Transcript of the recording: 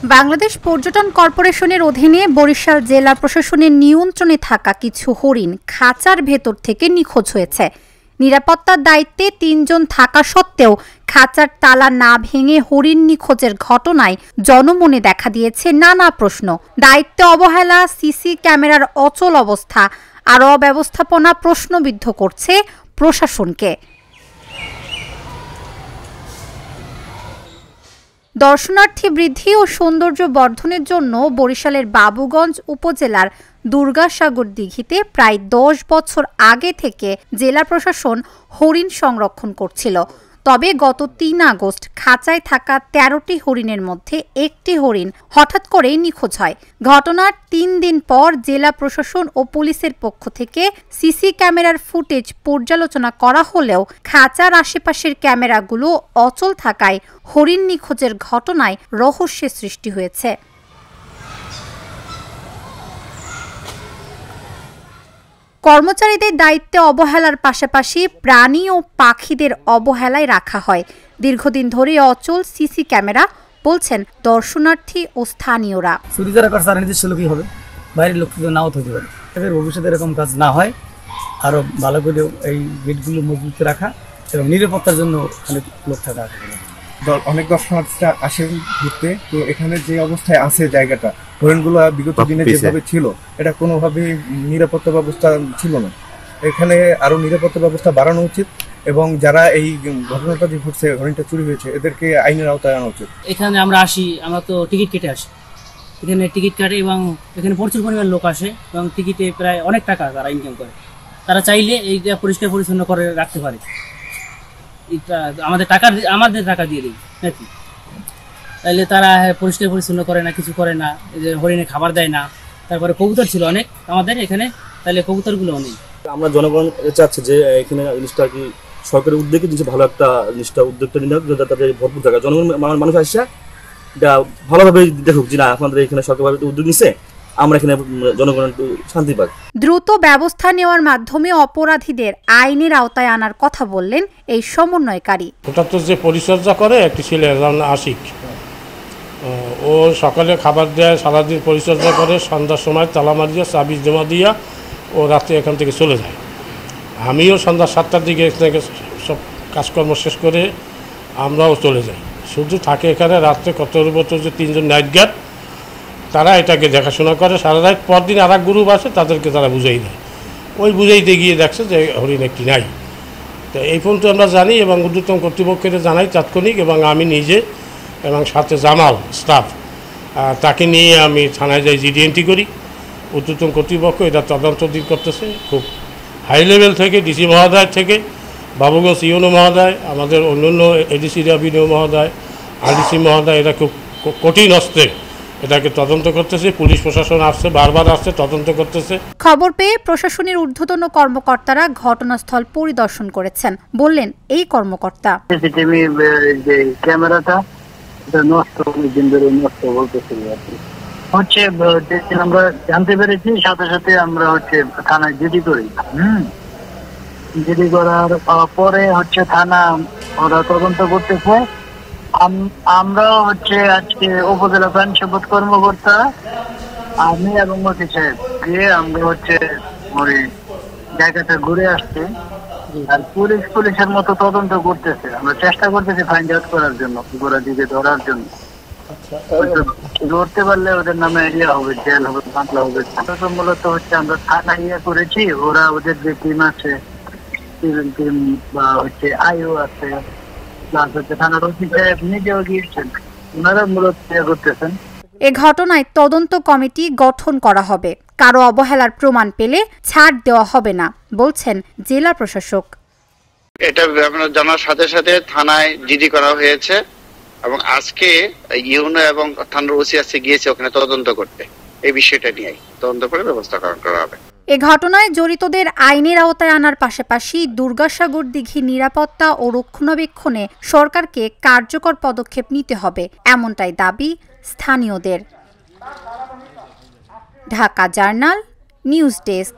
বাংলাদেশ পর্যটন কর্পোরেশনের অধীনে বরিশাল জেলা প্রশাসনের নিয়ন্ত্রণে থাকা কিছু হরিণ খাঁচার ভেতর থেকে নিখোঁজ হয়েছে। নিরাপত্তার দায়িত্বে ৩ জন থাকা সত্ত্বেও খাঁচার তালা না ভেঙে হরিণ নিখোঁজের ঘটনায় জনমনে দেখা দিয়েছে নানা প্রশ্ন। দায়িত্বে অবহেলা, সিসি ক্যামেরার অচল অবস্থা আর অব্যবস্থাপনা প্রশ্নবিদ্ধ করছে প্রশাসনকে। দর্শনার্থী বৃদ্ধি ও সৌন্দর্য বর্ধনের জন্য বরিশালের বাবুগঞ্জ উপজেলার দুর্গাসাগর দিঘিতে প্রায় ১০ বছর আগে থেকে জেলা প্রশাসন হরিণ সংরক্ষণ করছিল। তবে গত ৩ আগস্ট খাঁচায় থাকা ১৩টি হরিণের মধ্যে একটি হরিণ হঠাৎ করেই নিখোঁজ হয়। ঘটনার ৩ দিন পর জেলা প্রশাসন ও পুলিশের পক্ষ থেকে সিসি ক্যামেরার ফুটেজ পর্যালোচনা করা হলেও খাঁচার আশেপাশের ক্যামেরাগুলো অচল থাকায় হরিণ নিখোঁজের ঘটনায় রহস্যের সৃষ্টি হয়েছে। কর্মচারীদের দায়িত্বে অবহেলার পাশাপাশি প্রাণী ও পাখিদের অবহেলায় রাখা হয়। দীর্ঘদিন ধরে অচল সিসি ক্যামেরা, বলছেন দর্শনার্থী ও স্থানীয়রা। চুরি যারা করছে নিজস্ব লোকই হবে, বাইরের লোক তো নাও থাকতে পারে। এদের ভবিষ্যতে এরকম কাজ না হয় আরো ভালো করে এই গেটগুলো মজবুত রাখা এবং নিরাপত্তার জন্য অনেক লোক থাকা। অনেক দর্শনার্থীরা আসেন ঘুরতে, তো এখানে যে অবস্থায় আছে জায়গাটা, হরিণগুলো বিগত দিনে যেভাবে ছিল এটা কোনোভাবেই নিরাপত্তা ব্যবস্থা ছিল না। এখানে আরো নিরাপত্তা ব্যবস্থা বাড়ানো উচিত এবং যারা এই ঘটনাটা যে ঘটছে, হরিণটা চুরি হয়েছে, এদেরকে আইনের আওতায় আনা উচিত। এখানে আমরা আসি, আমরা তো টিকিট কেটে আসি, এখানে টিকিট কাটে এবং এখানে প্রচুর পরিমাণ লোক আসে এবং টিকিটে প্রায় অনেক টাকা তারা ইনকাম করে। তারা চাইলে এইটা পরিষ্কার পরিচ্ছন্ন করে রাখতে পারে, আমাদের টাকা দিয়ে দিই নাকি, তাইলে তারা পরিষ্কার পরিচ্ছন্ন করে না, কিছু করে না, হরিণে খাবার দেয় না। তারপরে কবুতর ছিল অনেক আমাদের এখানে, তাহলে কবুতরগুলো নেই। আমরা জনগণ চাচ্ছি যে এখানে জিনিসটা কি সরকারের উদ্যোগে জিনিস ভালো একটা জিনিসটা উদ্যোগটা নিয়ে তাদের ভরপুর জায়গা জনগণ মানুষ আসছে এটা ভালোভাবে দেখুক যে না আপনাদের এখানে সরকারভাবে উদ্যোগ নিচ্ছে, আমরা এখানে জনগণ একটু শান্তি পাই। দ্রুত ব্যবস্থা নেওয়ার মাধ্যমে অপরাধীদের আইনের আওতায় আনার কথা বললেন এই সমন্বয়কারী। ওটা তো যে পরিচর্যা করে একটি ছেলে আশিক, ও সকালে খাবার দেয়, সারাদিন পরিচর্যা করে, সন্ধ্যার সময় তালা মারিয়া চাবি জমা দিয়া ও রাতে এখান থেকে চলে যায়। আমিও সন্ধ্যা 7টার দিকে থেকে সব কাজকর্ম শেষ করে আমরাও চলে যাই। শুধু থাকে এখানে রাত্রে কত যে 3 জন নাইট গার্ড, তারা এটাকে দেখাশোনা করে সারা রাত। পরদিন আর এক গ্রুপ আসে, তাদেরকে তারা বুঝাই দেয়। ওই বুঝাইতে গিয়ে দেখছে যে হরিণ একটি নাই। তো এই পর্যন্ত আমরা জানি এবং ঊর্ধ্বতন কর্তৃপক্ষকে জানাই তাৎক্ষণিক, এবং আমি নিজে এবং সাথে জামাল স্টাফ তাকে নিয়ে আমি থানায় যাই, জিডি এন্ট্রি করি। ঊর্ধ্বতন কর্তৃপক্ষ এটা তদন্তদিন করতেছে, খুব হাই লেভেল থেকে ডিসি মহোদয় থেকে বাবুগঞ্জ ইউনো মহোদয়, আমাদের অন্যান্য এডিসি রেভিনিউ মহোদয়, আরডিসি মহোদয়, এটা খুব কঠিন হস্তে এটাকে তদন্ত করতেছে। পুলিশ প্রশাসন আসছে, বারবার আসছে, তদন্ত করতেছে। খবর পেয়ে প্রশাসনের ঊর্ধ্বতন কর্মকর্তারা ঘটনাস্থল পরিদর্শন করেছেন। বললেন এই কর্মকর্তা, সিসিটিভি যে ক্যামেরাটা এটা নষ্ট, অনেকদিন ধরে নষ্ট বলতেছিল হচ্ছে। আমরা জানতে পেরেছি, সাথে সাথে আমরা হচ্ছে থানায় জিডি করি। জিডি করার পরে হচ্ছে থানা ওরা তদন্ত করতেছে। আমরাও হচ্ছে আজকে উপজেলা প্রাণী সম্পদ কর্মকর্তা, আমি এবং মতি সাহেব গিয়ে আমরা হচ্ছে ওই জায়গাটা ঘুরে আসছি। আর পুলিশের মতো তদন্ত করতেছে, আমরা চেষ্টা করতেছি ফাইন্ড আউট করার জন্য, গোড়া দিকে ধরার জন্য। ধরতে পারলে ওদের নামে হবে, জেল হবে, মামলা হবে। মূলত হচ্ছে আমরা থানা করেছি, ওরা ওদের যে টিম আছে, টিম বা হচ্ছে আইও আছে, থানার ওসি সাহেব নিজেও গিয়েছেন, ওনারা মূলত করতেছেন। এ ঘটনায় তদন্ত কমিটি গঠন করা হবে। কারো অবহেলার প্রমাণ পেলে ছাড় দেওয়া হবে না, বলছেন জেলা প্রশাসক। এটা জানার সাথে সাথে থানায় জিডি করা হয়েছে এবং আজকে ইউনো এবং থানার ওসি আসছে গিয়েছে ওখানে তদন্ত করতে, এই বিষয়টা নিয়ে তদন্ত করে ব্যবস্থা গ্রহণ করা হবে। এ ঘটনায় জড়িতদের আইনের আওতায় আনার পাশাপাশি দুর্গাসাগর দিঘির নিরাপত্তা ও রক্ষণাবেক্ষণে সরকারকে কার্যকর পদক্ষেপ নিতে হবে, এমনটাই দাবি স্থানীয়দের। Dhaka journal, news desk.